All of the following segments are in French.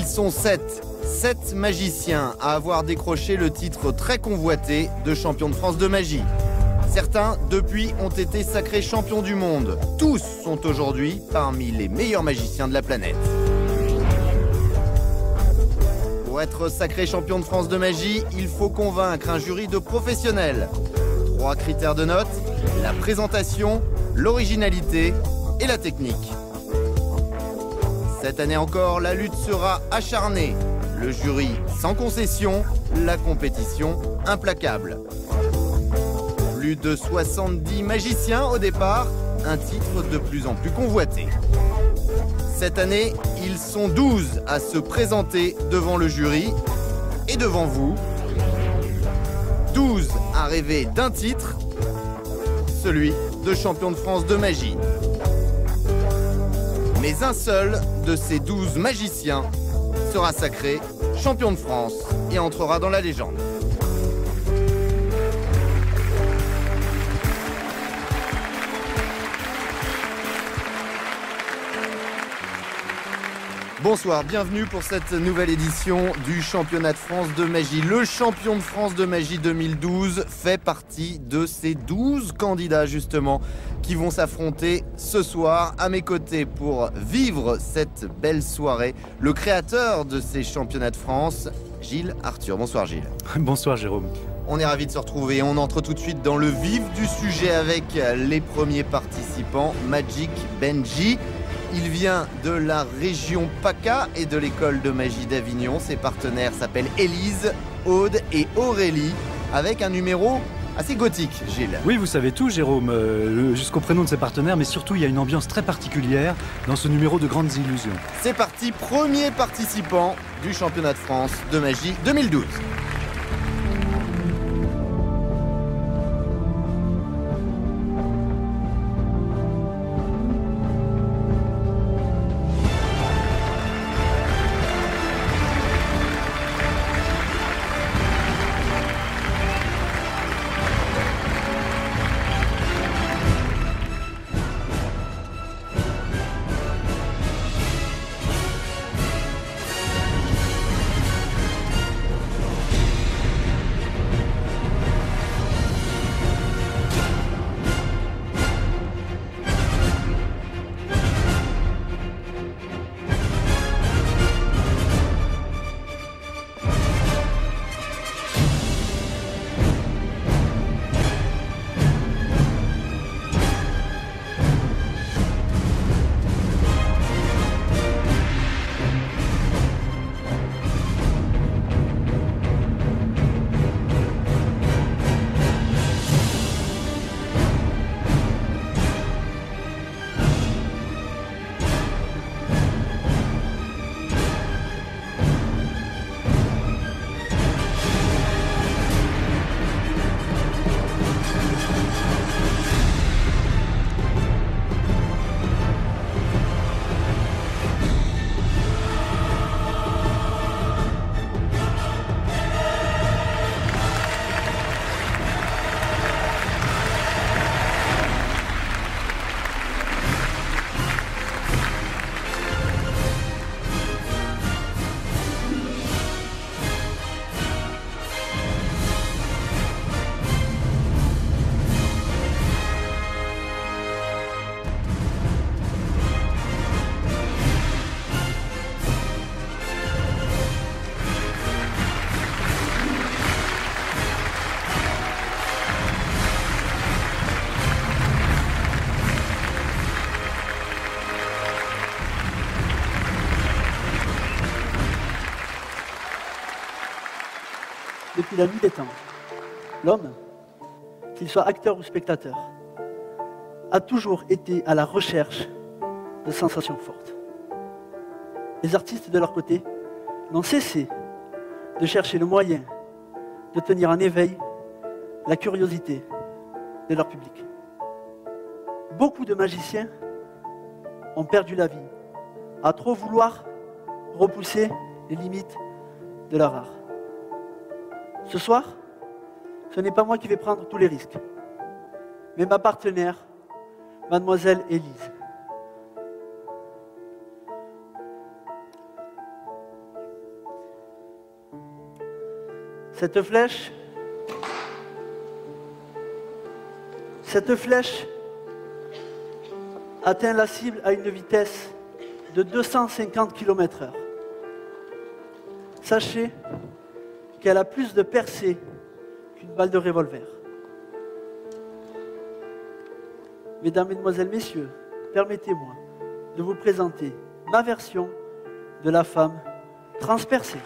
Ils sont 7 magiciens à avoir décroché le titre très convoité de champion de France de magie. Certains, depuis, ont été sacrés champions du monde. Tous sont aujourd'hui parmi les meilleurs magiciens de la planète. Pour être sacré champion de France de magie, il faut convaincre un jury de professionnels. 3 critères de note, la présentation, l'originalité et la technique. Cette année encore, la lutte sera acharnée. Le jury sans concession, la compétition implacable. Plus de 70 magiciens au départ, un titre de plus en plus convoité. Cette année, ils sont 12 à se présenter devant le jury et devant vous. 12 à rêver d'un titre, celui de champion de France de magie. Mais un seul de ces 12 magiciens sera sacré champion de France et entrera dans la légende. Bonsoir, bienvenue pour cette nouvelle édition du championnat de France de magie. Le champion de France de magie 2012 fait partie de ces 12 candidats justement qui vont s'affronter ce soir à mes côtés pour vivre cette belle soirée. Le créateur de ces championnats de France, Gilles Arthur. Bonsoir Gilles. Bonsoir Jérôme. On est ravis de se retrouver. On entre tout de suite dans le vif du sujet avec les premiers participants, Magic Benji. Il vient de la région PACA et de l'école de magie d'Avignon. Ses partenaires s'appellent Élise, Aude et Aurélie, avec un numéro assez gothique, Gilles. Oui, vous savez tout, Jérôme, jusqu'au prénom de ses partenaires, mais surtout il y a une ambiance très particulière dans ce numéro de Grandes Illusions. C'est parti, premier participant du championnat de France de magie 2012. Depuis la nuit des temps, l'homme, qu'il soit acteur ou spectateur, a toujours été à la recherche de sensations fortes. Les artistes, de leur côté, n'ont cessé de chercher le moyen de tenir en éveil la curiosité de leur public. Beaucoup de magiciens ont perdu la vie à trop vouloir repousser les limites de leur art. Ce soir, ce n'est pas moi qui vais prendre tous les risques, mais ma partenaire, mademoiselle Élise. Cette flèche atteint la cible à une vitesse de 250 km/h. Sachez qu'elle a plus de percées qu'une balle de revolver. Mesdames, Mesdemoiselles, Messieurs, permettez-moi de vous présenter ma version de la femme transpercée.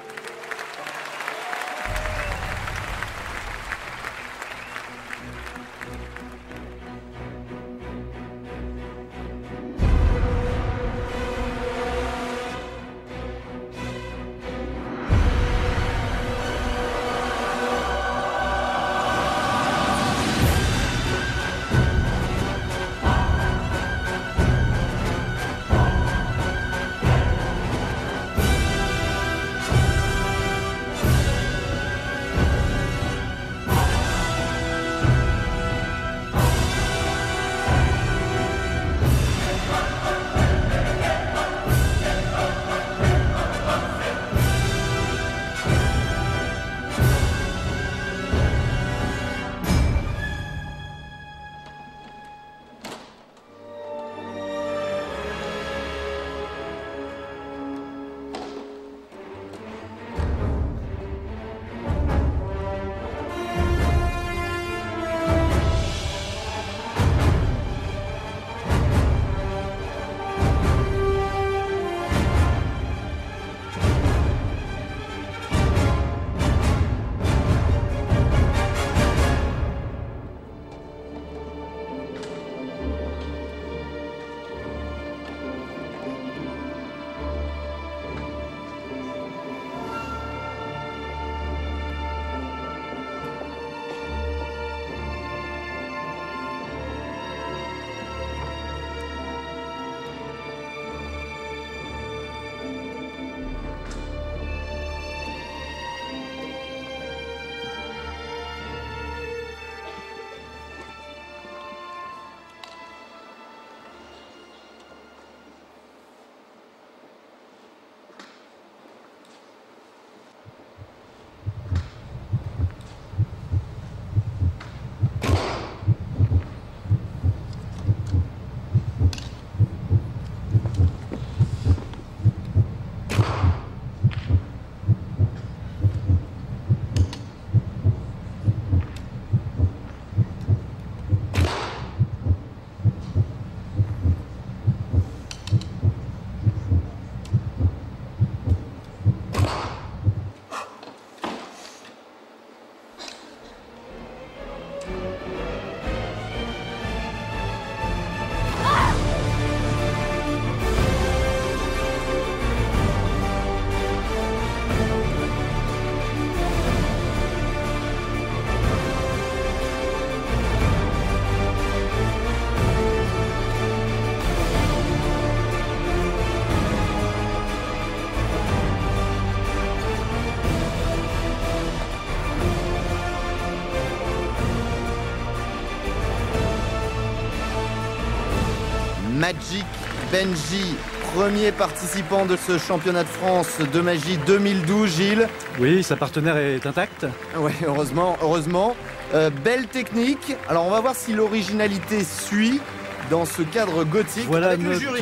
Magic Benji, premier participant de ce championnat de France de magie 2012, Gilles. Oui, sa partenaire est intacte. Oui, heureusement. Belle technique. Alors on va voir si l'originalité suit dans ce cadre gothique Voilà avec le jury.